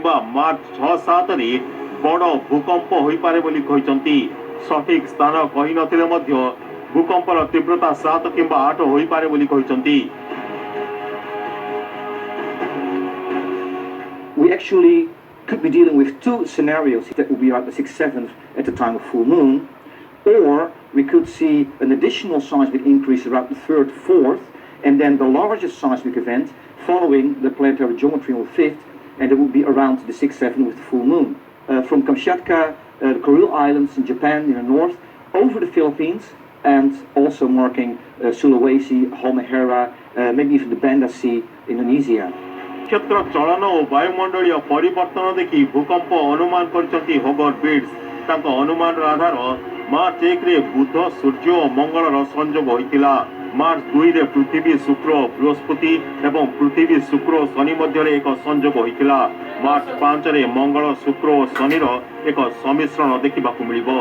किंबा मार्च 6-7 रे बड़ भूकंप होई पारे बोली कहिसंती। सठिक स्थान कहि नथिले मध्य भूकंपर तीव्रता 7 किंबा 8 होई पारे बोली कहिसंती। We actually could be dealing with two scenarios that would be about the 6th, 7th at the time of full moon, or we could see an additional seismic increase around the 3rd, 4th, and then the largest seismic event following the planetary geometry on the 5th, and it would be around the 6th, 7th with the full moon. From Kamchatka, the Kuril Islands in Japan in the north, over the Philippines, and also marking Sulawesi, Halmahera, maybe even the Banda Sea, Indonesia. क्षेत्र चलन और वायुमंडलीय परिवर्तन देखि भूकंप अनुमान करछंती होगर beads. तांको अनुमान आधार मार्च 1 रे बुध सूर्य और मंगल संयोग होइतिला। मार्च 2 रे पृथ्वी शुक्र बृहस्पति एवं पृथ्वी शुक्र शनि मध्य एक संयोग होइतिला। मार्च 5 रे मंगल शुक्र और शनिर एक सम्मिश्रण देखिबाकू मिलिबो।